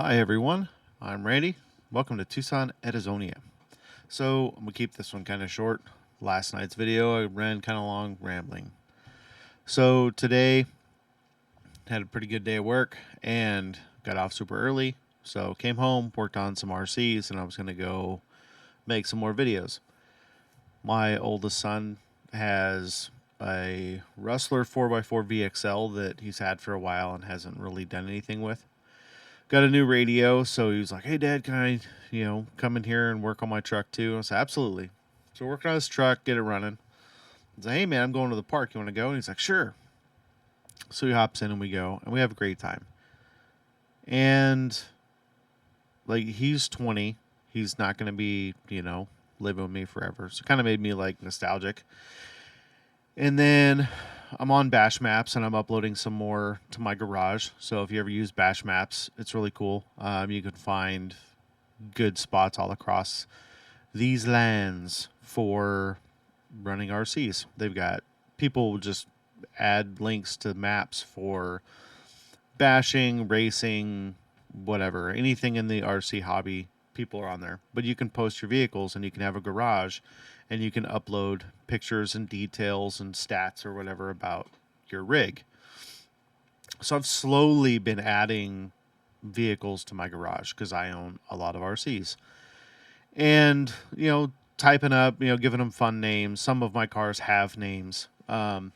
Hi everyone, I'm Randy. Welcome to Tucson, Arizona. So I'm gonna keep this one kind of short. Last night's video I ran kind of long, rambling. So today had a pretty good day of work and got off super early. So came home, worked on some RCs, and I was gonna go make some more videos. My oldest son has a Rustler 4x4 VXL that he's had for a while and hasn't really done anything with. Got a new radio, so he was like, "Hey, Dad, can I, come in here and work on my truck too?" I said, "Absolutely." So we're working on his truck, get it running. I said, "Hey, man, I'm going to the park. You want to go?" And he's like, "Sure." So he hops in and we go, and we have a great time. And like he's 20, he's not going to be, living with me forever. So it kind of made me like nostalgic. And then I'm on Bash Maps and I'm uploading some more to my garage. So if you ever use Bash Maps, it's really cool. You can find good spots all across these lands for running RCs. They've got people will just add links to maps for bashing, racing, whatever, anything in the RC hobby. People are on there, but you can post your vehicles and you can have a garage and you can upload pictures and details and stats or whatever about your rig. So I've slowly been adding vehicles to my garage because I own a lot of RCs. And, typing up, giving them fun names. Some of my cars have names. So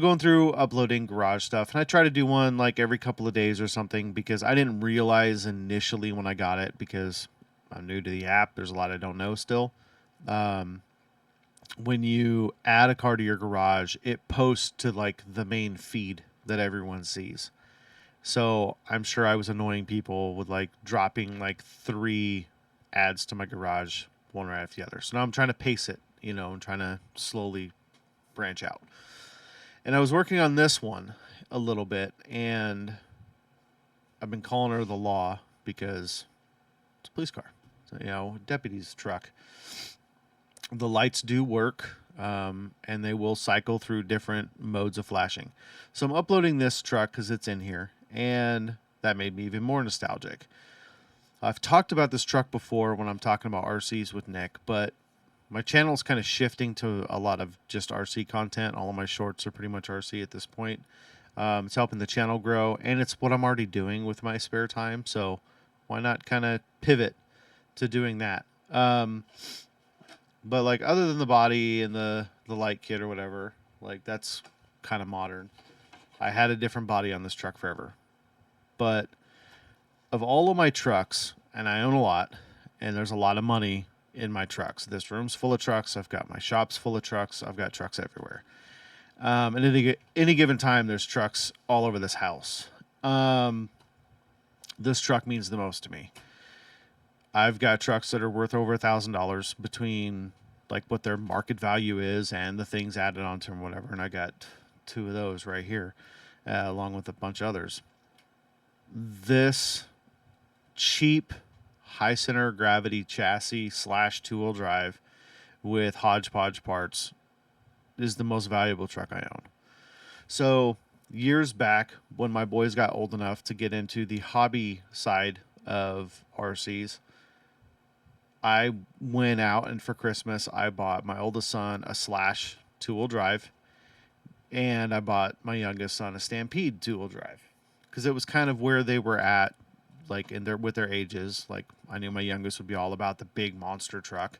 going through uploading garage stuff, and I try to do one like every couple of days or something because I didn't realize initially when I got it, because I'm new to the app, there's a lot I don't know still. When you add a car to your garage, it posts to like the main feed that everyone sees. So I'm sure I was annoying people with like dropping like 3 ads to my garage, one right after the other. So now I'm trying to pace it, I'm trying to slowly branch out. And I was working on this one a little bit, and I've been calling her the law because it's a police car. So, deputy's truck. The lights do work, and they will cycle through different modes of flashing. So I'm uploading this truck because it's in here, and that made me even more nostalgic. I've talked about this truck before when I'm talking about RCs with Nick, but my channel is kind of shifting to a lot of just RC content. All of my shorts are pretty much RC at this point. It's helping the channel grow, and it's what I'm already doing with my spare time. So why not kind of pivot to doing that? But like other than the body and the light kit or whatever, like that's kind of modern. I had a different body on this truck forever. But of all of my trucks, and I own a lot, and there's a lot of money in my trucks. This room's full of trucks. I've got my shop's full of trucks. I've got trucks everywhere. And at any given time, there's trucks all over this house. This truck means the most to me. I've got trucks that are worth over $1,000 between like what their market value is and the things added onto them, whatever. And I got 2 of those right here, along with a bunch of others. This cheap high center of gravity chassis / 2-wheel drive with hodgepodge parts is the most valuable truck I own. So years back, when my boys got old enough to get into the hobby side of RCs, I went out and for Christmas I bought my oldest son a Slash 2-wheel drive, and I bought my youngest son a Stampede 2-wheel drive because it was kind of where they were at, like in their with their ages. Like I knew my youngest would be all about the big monster truck,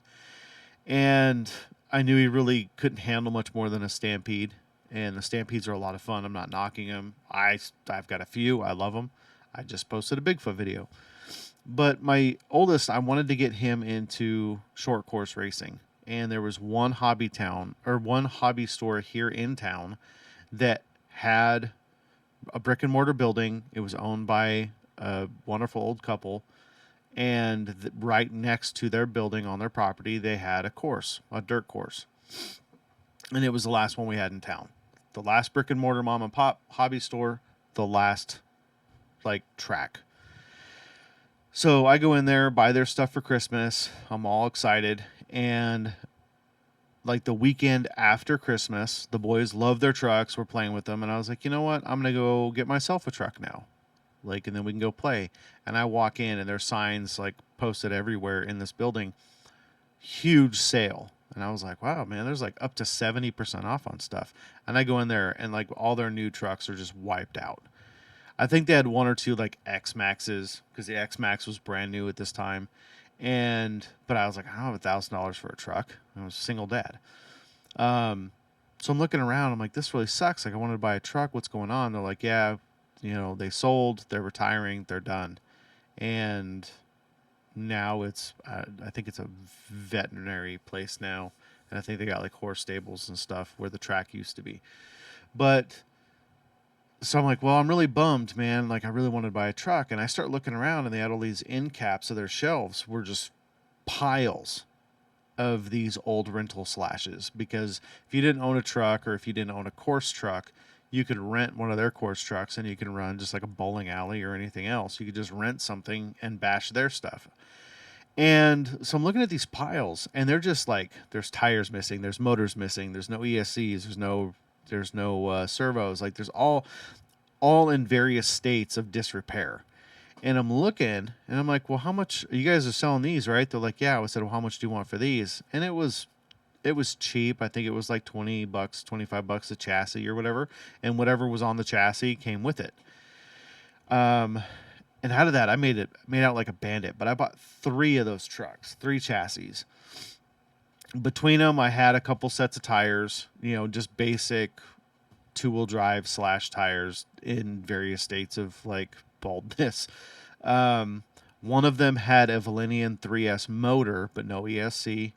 and I knew he really couldn't handle much more than a Stampede. And the Stampedes are a lot of fun. I'm not knocking them. I've got a few. I love them. I just posted a Bigfoot video. But my oldest, I wanted to get him into short course racing. And there was one hobby store here in town that had a brick and mortar building. It was owned by a wonderful old couple. And right next to their building on their property, they had a dirt course. And it was the last one we had in town. The last brick and mortar mom and pop hobby store, the last like track. So I go in there, buy their stuff for Christmas. I'm all excited. And like the weekend after Christmas, the boys love their trucks. We're playing with them. And I was like, you know what? I'm going to go get myself a truck now. like, and then we can go play. And I walk in and there's signs like posted everywhere in this building, huge sale. And I was like, wow, man, there's like up to 70% off on stuff. And I go in there and like all their new trucks are just wiped out. I think they had one or two like X Maxes because the X Max was brand new at this time. But I was like, I don't have $1,000 for a truck. I was a single dad. So I'm looking around. I'm like, this really sucks. Like, I wanted to buy a truck. What's going on? They're like, yeah, they sold. They're retiring. They're done. And now I think it's a veterinary place now. And I think they got like horse stables and stuff where the track used to be. But so I'm like, well, I'm really bummed, man. Like, I really wanted to buy a truck. And I start looking around and they had all these end caps of their shelves were just piles of these old rental slashes, because if you didn't own a truck or if you didn't own a course truck, you could rent one of their course trucks and you can run just like a bowling alley or anything else. You could just rent something and bash their stuff. And so I'm looking at these piles and they're just like, there's tires missing, there's motors missing, there's no ESCs, there's no servos. Like, there's all in various states of disrepair. And I'm looking and I'm like, well, how much, you guys are selling these, right? They're like, yeah. I said, well, how much do you want for these? And it was cheap. I think it was like $20, $25 a chassis or whatever. And whatever was on the chassis came with it. And out of that, I made out like a bandit, but I bought 3 of those trucks, 3 chassis. Between them, I had a couple sets of tires, just basic 2-wheel drive / tires in various states of like baldness. One of them had a Valenian 3S motor, but no ESC.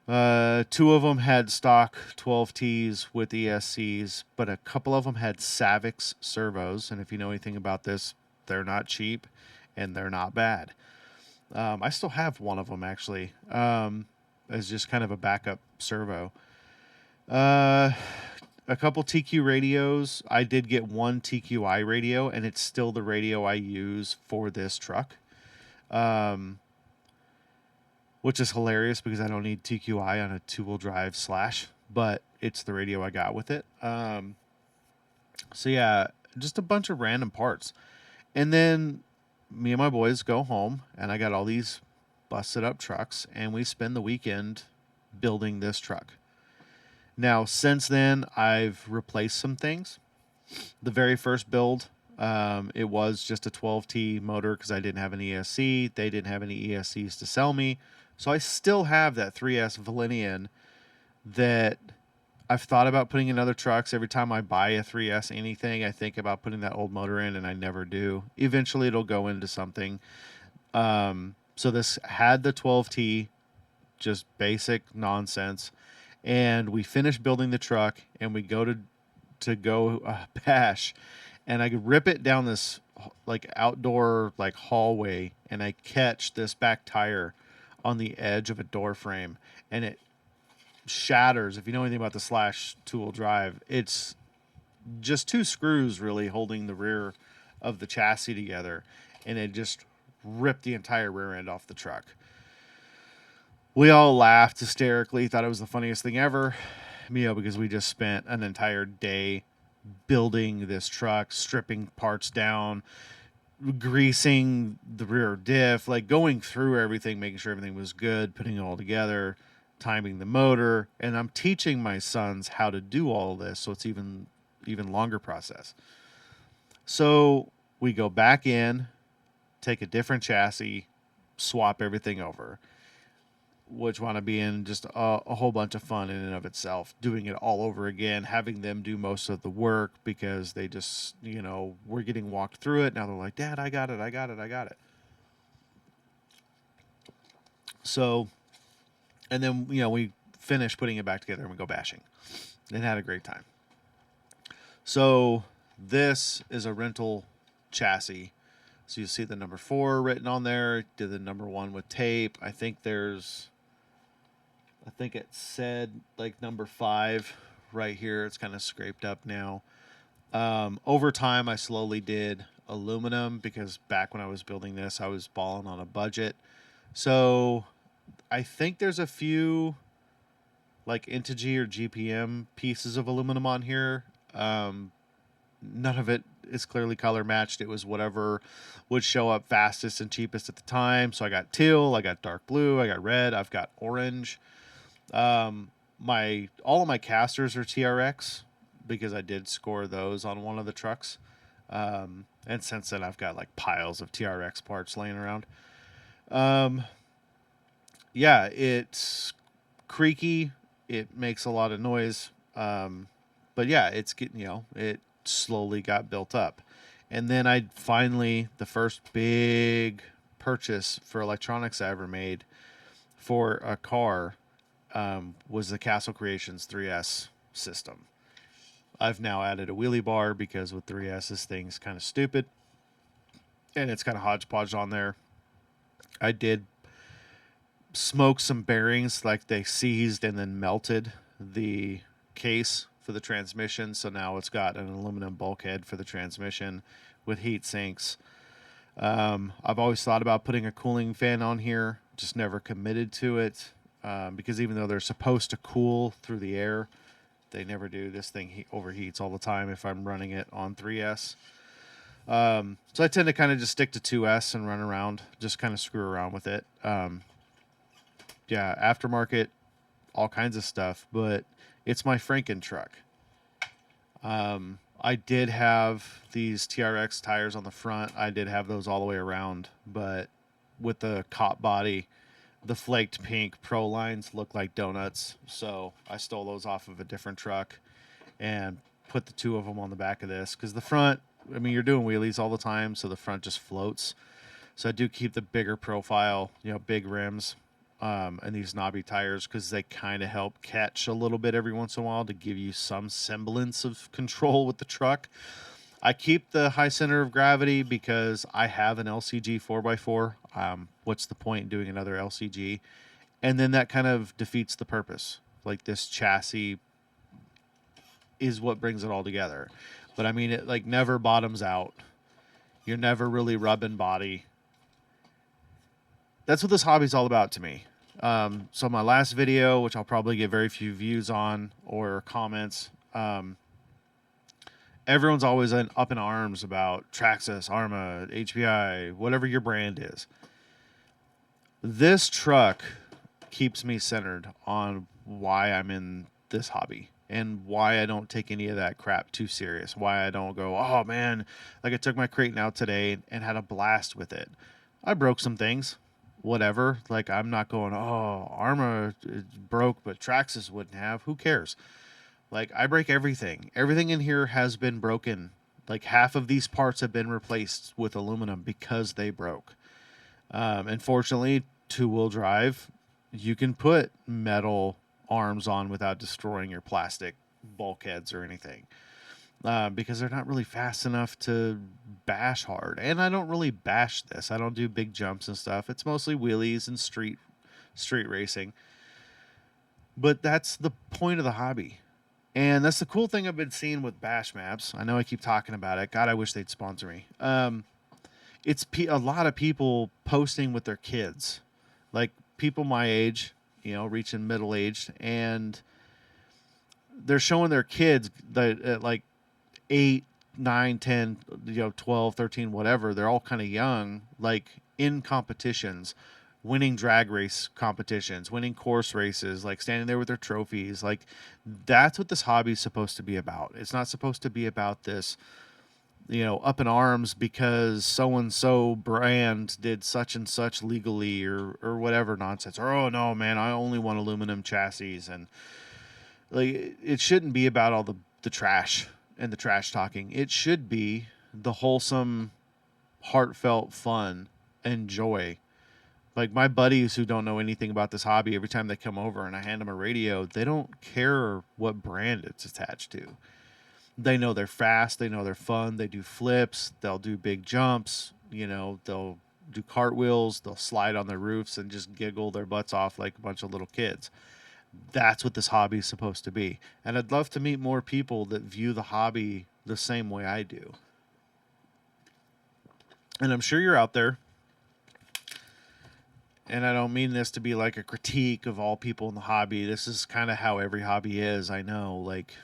2 of them had stock 12Ts with ESCs, but a couple of them had Savix servos. And if you know anything about this, they're not cheap and they're not bad. I still have one of them actually, as just kind of a backup servo. A couple TQ radios. I did get one TQI radio, and it's still the radio I use for this truck. Which is hilarious because I don't need TQI on a 2-wheel drive /, but it's the radio I got with it. So yeah, just a bunch of random parts. And then me and my boys go home, and I got all these busted up trucks, and we spend the weekend building this truck. Now, since then, I've replaced some things. The very first build, it was just a 12T motor because I didn't have an ESC. They didn't have any ESCs to sell me. So I still have that 3S Valenian that I've thought about putting in other trucks. Every time I buy a 3S anything, I think about putting that old motor in, and I never do. Eventually, it'll go into something. So this had the 12T, just basic nonsense. And we finish building the truck, and we go to bash, and I rip it down this like outdoor like hallway, and I catch this back tire on the edge of a door frame, and it shatters. If you know anything about the / 2-wheel drive, it's just 2 screws really holding the rear of the chassis together, and it just ripped the entire rear end off the truck. We all laughed hysterically, thought it was the funniest thing ever, because we just spent an entire day building this truck, stripping parts down, greasing the rear diff, like going through everything, making sure everything was good, putting it all together, timing the motor. And I'm teaching my sons how to do all of this, so it's even longer process. So we go back in, take a different chassis, swap everything over, which wound up being just a whole bunch of fun in and of itself, doing it all over again, having them do most of the work because they just, were getting walked through it. Now they're like, Dad, I got it. So, and then, we finish putting it back together and we go bashing and had a great time. So this is a rental chassis. So you see the number 4 written on there, did the number 1 with tape. I think it said like number 5 right here. It's kind of scraped up now. Over time, I slowly did aluminum because back when I was building this, I was balling on a budget. So I think there's a few like Integy or GPM pieces of aluminum on here. None of it is clearly color matched. It was whatever would show up fastest and cheapest at the time. So I got teal, I got dark blue, I got red, I've got orange. All of my casters are TRX because I did score those on one of the trucks. And since then I've got like piles of TRX parts laying around. Yeah, it's creaky. It makes a lot of noise. But yeah, it's getting, it slowly got built up. And then the first big purchase for electronics I ever made for a car was the Castle Creations 3S system. I've now added a wheelie bar because with 3S, this thing's kind of stupid. And it's kind of hodgepodge on there. I did smoke some bearings, like they seized and then melted the case for the transmission. So now it's got an aluminum bulkhead for the transmission with heat sinks. I've always thought about putting a cooling fan on here, just never committed to it. Because even though they're supposed to cool through the air, they never do. This thing overheats all the time if I'm running it on 3S. So I tend to kind of just stick to 2S and run around, just kind of screw around with it. Yeah, aftermarket, all kinds of stuff, but it's my Franken truck. I did have these TRX tires on the front. I did have those all the way around, but with the cop body, the flaked pink pro lines look like donuts. So I stole those off of a different truck and put the two of them on the back of this. Because the front, I mean, you're doing wheelies all the time, so the front just floats. So I do keep the bigger profile, big rims, and these knobby tires because they kind of help catch a little bit every once in a while to give you some semblance of control with the truck. I keep the high center of gravity because I have an LCG 4x4. What's the point in doing another LCG? And then that kind of defeats the purpose. Like, this chassis is what brings it all together. But I mean, it like never bottoms out. You're never really rubbing body. That's what this hobby's all about to me. So my last video, which I'll probably get very few views on or comments, everyone's always up in arms about Traxxas, Arma, HPI, whatever your brand is. This truck keeps me centered on why I'm in this hobby and why I don't take any of that crap too serious. Why I don't go, oh man, like I took my Kraton out today and had a blast with it. I broke some things, whatever. Like, I'm not going, oh, Arma broke, but Traxxas wouldn't have. Who cares? Like, I break everything. Everything in here has been broken. Like, half of these parts have been replaced with aluminum because they broke. And fortunately, two-wheel drive, you can put metal arms on without destroying your plastic bulkheads or anything. Because they're not really fast enough to bash hard. And I don't really bash this. I don't do big jumps and stuff. It's mostly wheelies and street racing. But that's the point of the hobby. And that's the cool thing I've been seeing with bash maps. I know I keep talking about it. God, I wish they'd sponsor me. It's a lot of people posting with their kids. Like, people my age, reaching middle-aged. And they're showing their kids that at like 8, 9, 10, 12, 13, whatever. They're all kind of young, like in competitions, winning drag race competitions, winning course races, like standing there with their trophies. Like, that's what this hobby is supposed to be about. It's not supposed to be about this, up in arms because so-and-so brand did such and such legally or whatever nonsense. Or, oh no, man, I only want aluminum chassis. And like, it shouldn't be about all the trash and the trash talking. It should be the wholesome, heartfelt fun and joy. Like, my buddies who don't know anything about this hobby, every time they come over and I hand them a radio, they don't care what brand it's attached to. They know they're fast. They know they're fun. They do flips. They'll do big jumps. They'll do cartwheels. They'll slide on their roofs and just giggle their butts off like a bunch of little kids. That's what this hobby is supposed to be. And I'd love to meet more people that view the hobby the same way I do. And I'm sure you're out there. And I don't mean this to be like a critique of all people in the hobby. This is kind of how every hobby is. I know, like,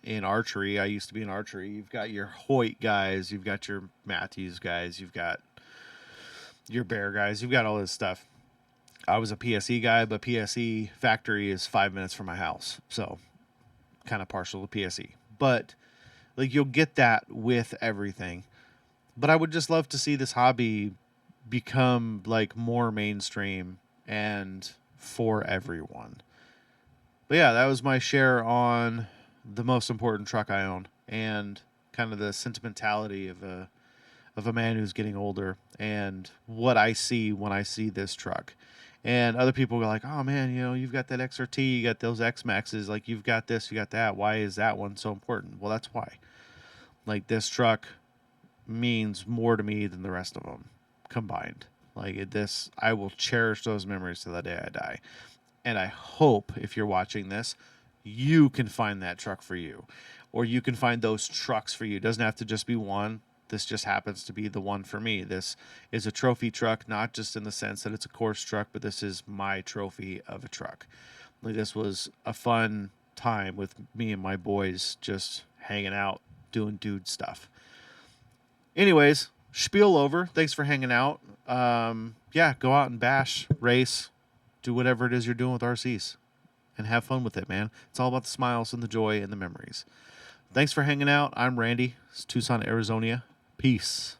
in archery. I used to be in archery. You've got your Hoyt guys, you've got your Matthews guys, you've got your Bear guys, you've got all this stuff. I was a PSE guy, but PSE factory is 5 minutes from my house, so kind of partial to PSE. But like, you'll get that with everything. But I would just love to see this hobby become like more mainstream and for everyone. But yeah, that was my share on the most important truck I own and kind of the sentimentality of a man who's getting older and what I see when I see this truck. And other people go like, "Oh man, you know, you've got that XRT, you got those X Maxes, like you've got this, you got that. Why is that one so important?" Well, that's why. Like, this truck means more to me than the rest of them combined. Like, this, I will cherish those memories to the day I die. And I hope, if you're watching this, you can find that truck for you, or you can find those trucks for you. It doesn't have to just be one. This just happens to be the one for me. This is a trophy truck, not just in the sense that it's a course truck, but this is my trophy of a truck. Like, this was a fun time with me and my boys just hanging out, doing dude stuff. Anyways, spiel over. Thanks for hanging out. Yeah, go out and bash, race, do whatever it is you're doing with RCs, and have fun with it, man. It's all about the smiles and the joy and the memories. Thanks for hanging out. I'm Randy. It's Tucson, Arizona. Peace.